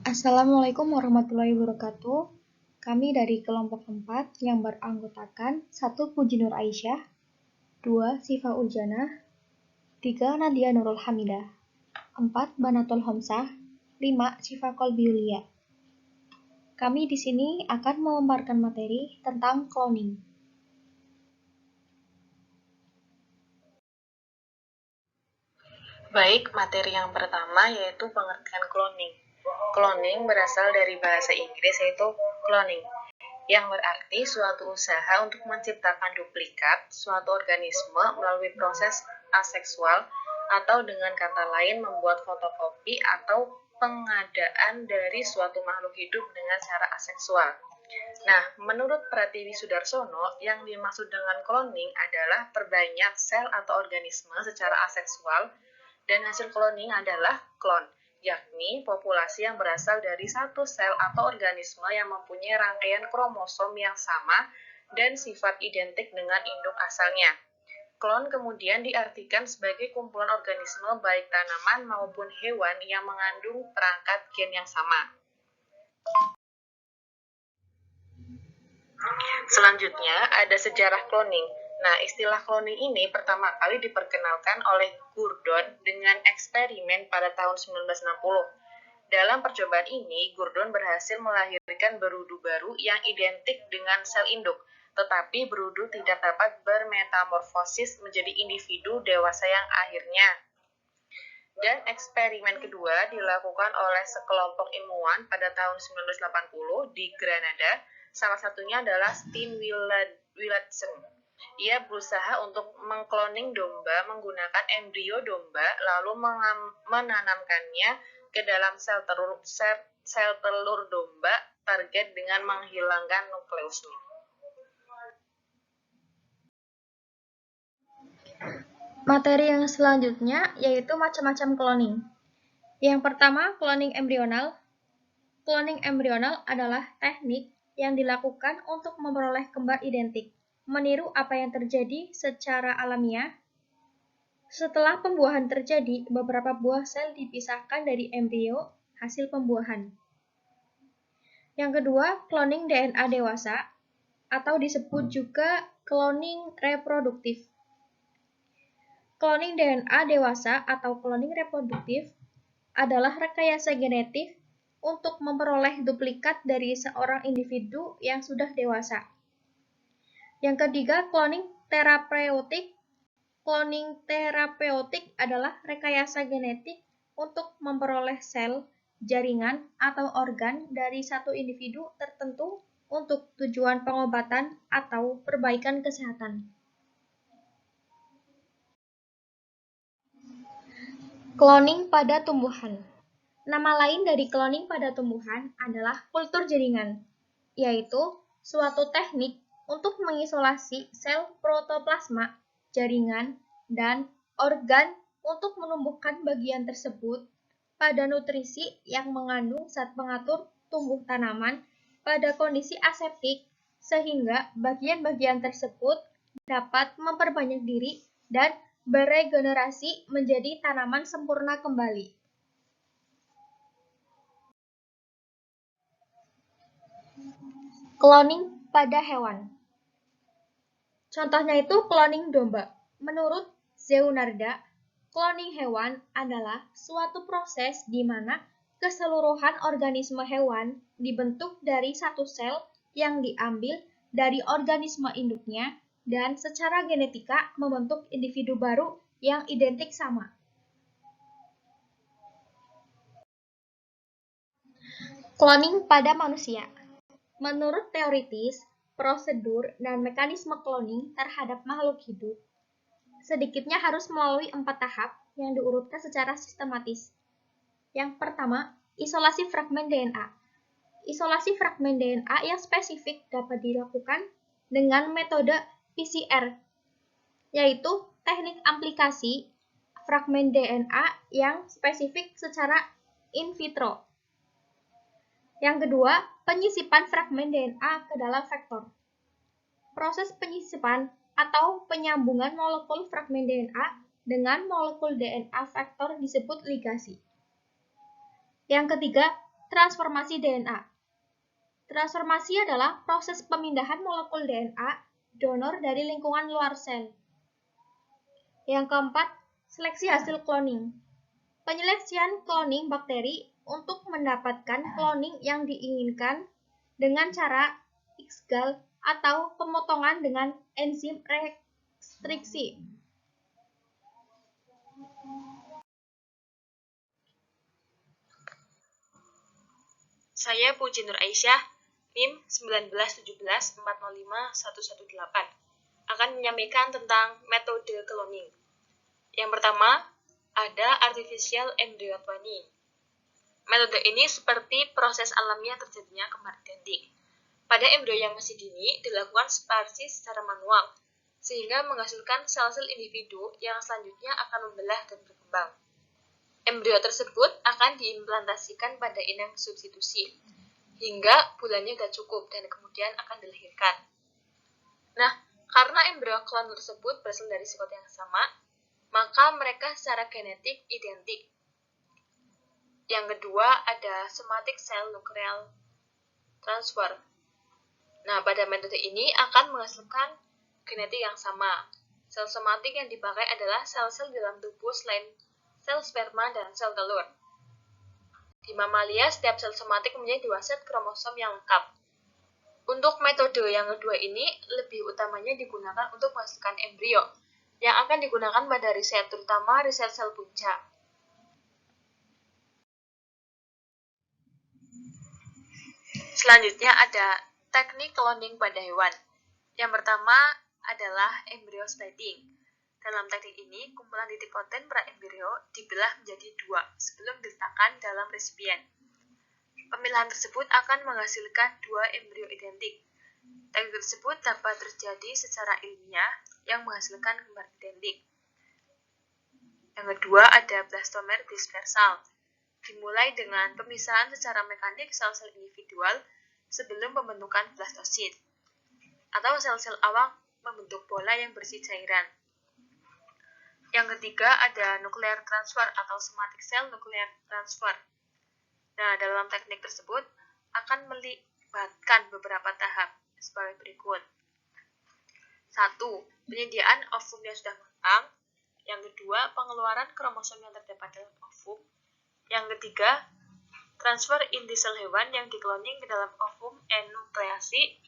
Assalamualaikum warahmatullahi wabarakatuh. Kami dari kelompok 4 yang beranggotakan 1. Puji Nur Aisyah, 2. Sifa Uljana, 3. Nadia Nurul Hamidah, 4. Banatul Homsah, 5. Sifa Kolbiulia. Kami di sini akan memaparkan materi tentang cloning. Baik, materi yang pertama yaitu pengertian cloning. Cloning berasal dari bahasa Inggris yaitu cloning, yang berarti suatu usaha untuk menciptakan duplikat suatu organisme melalui proses aseksual atau dengan kata lain membuat fotokopi atau pengadaan dari suatu makhluk hidup dengan cara aseksual. Nah, menurut Pratiwi Sudarsono, yang dimaksud dengan cloning adalah perbanyak sel atau organisme secara aseksual, dan hasil cloning adalah klon, yakni populasi yang berasal dari satu sel atau organisme yang mempunyai rangkaian kromosom yang sama dan sifat identik dengan induk asalnya. Klon kemudian diartikan sebagai kumpulan organisme baik tanaman maupun hewan yang mengandung perangkat gen yang sama. Selanjutnya ada sejarah cloning. Nah, istilah cloning ini pertama kali diperkenalkan oleh Gurdon dengan eksperimen pada tahun 1960. Dalam percobaan ini, Gurdon berhasil melahirkan berudu baru yang identik dengan sel induk, tetapi berudu tidak dapat bermetamorfosis menjadi individu dewasa yang akhirnya. Dan eksperimen kedua dilakukan oleh sekelompok ilmuwan pada tahun 1980 di Granada. Salah satunya adalah Stijn Willetsen. Ia berusaha untuk mengkloning domba menggunakan embrio domba lalu menanamkannya ke dalam sel telur domba target dengan menghilangkan nukleusnya. Materi yang selanjutnya yaitu macam-macam cloning. Yang pertama, cloning embrional. Cloning embrional adalah teknik yang dilakukan untuk memperoleh kembar identik, meniru apa yang terjadi secara alamiah. Setelah pembuahan terjadi, beberapa buah sel dipisahkan dari embrio hasil pembuahan. Yang kedua, cloning DNA dewasa, atau disebut juga cloning reproduktif. Cloning DNA dewasa atau cloning reproduktif adalah rekayasa genetik untuk memperoleh duplikat dari seorang individu yang sudah dewasa. Yang ketiga, cloning terapeutik. Cloning terapeutik adalah rekayasa genetik untuk memperoleh sel, jaringan, atau organ dari satu individu tertentu untuk tujuan pengobatan atau perbaikan kesehatan. Cloning pada tumbuhan. Nama lain dari cloning pada tumbuhan adalah kultur jaringan, yaitu suatu teknik untuk mengisolasi sel protoplasma, jaringan, dan organ untuk menumbuhkan bagian tersebut pada nutrisi yang mengandung zat pengatur tumbuh tanaman pada kondisi aseptik, sehingga bagian-bagian tersebut dapat memperbanyak diri dan beregenerasi menjadi tanaman sempurna kembali. Cloning pada hewan. Contohnya itu cloning domba. Menurut Zeunarda, cloning hewan adalah suatu proses di mana keseluruhan organisme hewan dibentuk dari satu sel yang diambil dari organisme induknya dan secara genetika membentuk individu baru yang identik sama. Cloning pada manusia. Menurut teoritis, prosedur dan mekanisme cloning terhadap makhluk hidup sedikitnya harus melalui 4 tahap yang diurutkan secara sistematis. Yang pertama, isolasi fragmen DNA. Isolasi fragmen DNA yang spesifik dapat dilakukan dengan metode PCR, yaitu teknik aplikasi fragmen DNA yang spesifik secara in vitro. Yang kedua, penyisipan fragmen DNA ke dalam vektor. Proses penyisipan atau penyambungan molekul fragmen DNA dengan molekul DNA vektor disebut ligasi. Yang ketiga, Transformasi DNA. Transformasi adalah proses pemindahan molekul DNA donor dari lingkungan luar sel. Yang keempat, seleksi hasil cloning. Penyeleksian cloning bakteri untuk mendapatkan cloning yang diinginkan dengan cara XGAL atau pemotongan dengan enzim restriksi. Saya Puji Nur Aisyah, NIM 1917451118, akan menyampaikan tentang metode cloning. Yang pertama, ada artificial embryo cloning. Metode ini seperti proses alamiah terjadinya kembar identik. Pada embrio yang masih dini, dilakukan separasi secara manual, sehingga menghasilkan sel-sel individu yang selanjutnya akan membelah dan berkembang. Embrio tersebut akan diimplantasikan pada inang substitusi, hingga bulannya sudah cukup dan kemudian akan dilahirkan. Nah, karena embrio klon tersebut berasal dari sikot yang sama, maka mereka secara genetik identik. Yang kedua ada somatic cell nuclear transfer. Nah, pada metode ini akan menghasilkan genetik yang sama. Sel somatik yang dipakai adalah sel-sel dalam tubuh selain sel sperma dan sel telur. Di mamalia, setiap sel somatik mempunyai 2 set kromosom yang lengkap. Untuk metode yang kedua ini, lebih utamanya digunakan untuk menghasilkan embrio, yang akan digunakan pada riset, terutama riset sel punca. Selanjutnya ada teknik cloning pada hewan. Yang pertama adalah embryo splitting. Dalam teknik ini, kumpulan titik konten pra-embrio dibelah menjadi 2 sebelum diletakkan dalam resipien. Pemilahan tersebut akan menghasilkan 2 embrio identik. Teknik tersebut dapat terjadi secara ilmiah yang menghasilkan kembar identik. Yang kedua ada blastomer dispersal. Dimulai dengan pemisahan secara mekanik sel-sel individual sebelum pembentukan blastosit, atau sel-sel awal membentuk bola yang berisi cairan. Yang ketiga ada nuclear transfer atau somatic cell nuclear transfer. Nah, dalam teknik tersebut akan melibatkan beberapa tahap sebagai berikut. 1. Penyediaan ovum yang sudah matang. Yang kedua, pengeluaran kromosom yang terdapat dalam ovum. Yang ketiga, transfer inti sel hewan yang dikloning ke dalam ovum enukleasi.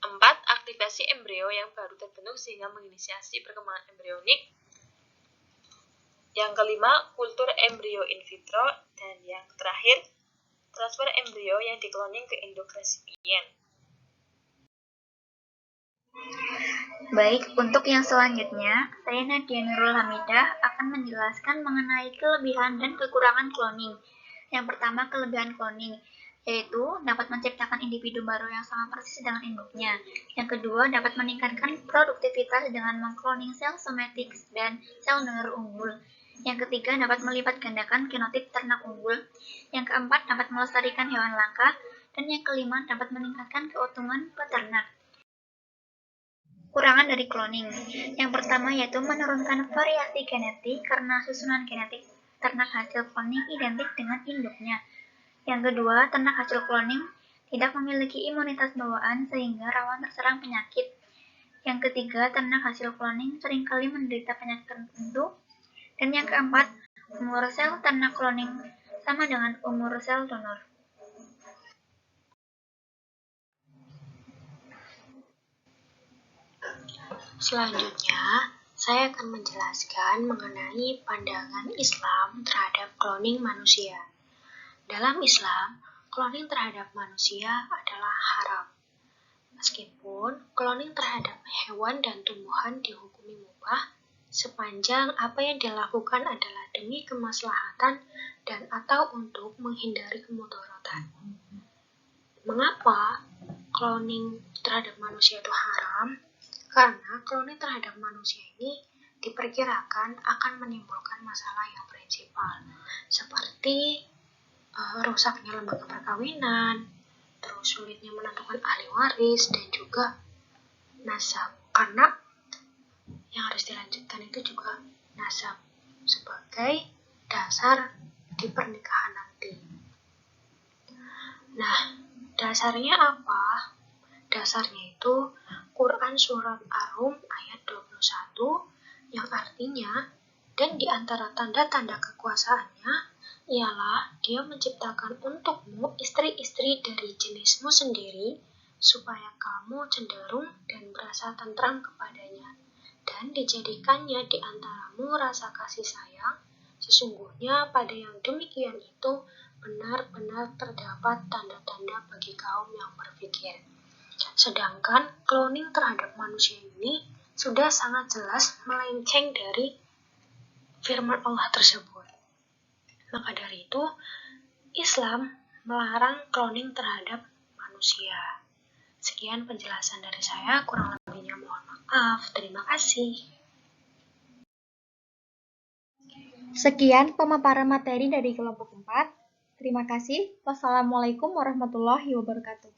4. Aktivasi embrio yang baru terbentuk sehingga menginisiasi perkembangan embrionik. Yang kelima, kultur embrio in vitro. Dan yang terakhir, transfer embrio yang dikloning ke induk resipien. Baik, untuk yang selanjutnya, saya Nadia Nurul Hamidah akan menjelaskan mengenai kelebihan dan kekurangan cloning. Yang pertama, kelebihan cloning, yaitu dapat menciptakan individu baru yang sama persis dengan induknya. Yang kedua, dapat meningkatkan produktivitas dengan mengcloning sel somatik dan sel donor unggul. Yang ketiga, dapat melipat gandakan genotip ternak unggul. Yang keempat, dapat melestarikan hewan langka. Dan yang kelima, dapat meningkatkan keuntungan peternak. Kurangan dari cloning. Yang pertama yaitu menurunkan variasi genetik karena susunan genetik ternak hasil cloning identik dengan induknya. Yang kedua, ternak hasil cloning tidak memiliki imunitas bawaan sehingga rawan terserang penyakit. Yang ketiga, ternak hasil cloning seringkali menderita penyakit tertentu. Dan yang keempat, umur sel ternak cloning sama dengan umur sel donor. Selanjutnya, saya akan menjelaskan mengenai pandangan Islam terhadap cloning manusia. Dalam Islam, cloning terhadap manusia adalah haram. Meskipun cloning terhadap hewan dan tumbuhan dihukumi mubah, sepanjang apa yang dilakukan adalah demi kemaslahatan dan atau untuk menghindari kemudaratan. Mengapa cloning terhadap manusia itu haram? Karena cloning terhadap manusia ini diperkirakan akan menimbulkan masalah yang prinsipal, seperti rusaknya lembaga perkawinan, terus sulitnya menentukan ahli waris, dan juga nasab. Karena yang harus dilanjutkan itu juga nasab sebagai dasar di pernikahan nanti. Nah, dasarnya apa? Dasarnya itu Quran Surat Ar-Rum ayat 21 yang artinya, dan di antara tanda-tanda kekuasaannya ialah Dia menciptakan untukmu istri-istri dari jenismu sendiri supaya kamu cenderung dan berasa tentram kepadanya, dan dijadikannya di antaramu rasa kasih sayang. Sesungguhnya pada yang demikian itu benar-benar terdapat tanda-tanda bagi kaum yang berpikir. Sedangkan cloning terhadap manusia ini sudah sangat jelas melenceng dari firman Allah tersebut. Maka dari itu, Islam melarang cloning terhadap manusia. Sekian penjelasan dari saya, kurang lebihnya mohon maaf. Terima kasih. Sekian pemaparan materi dari kelompok 4. Terima kasih. Wassalamualaikum warahmatullahi wabarakatuh.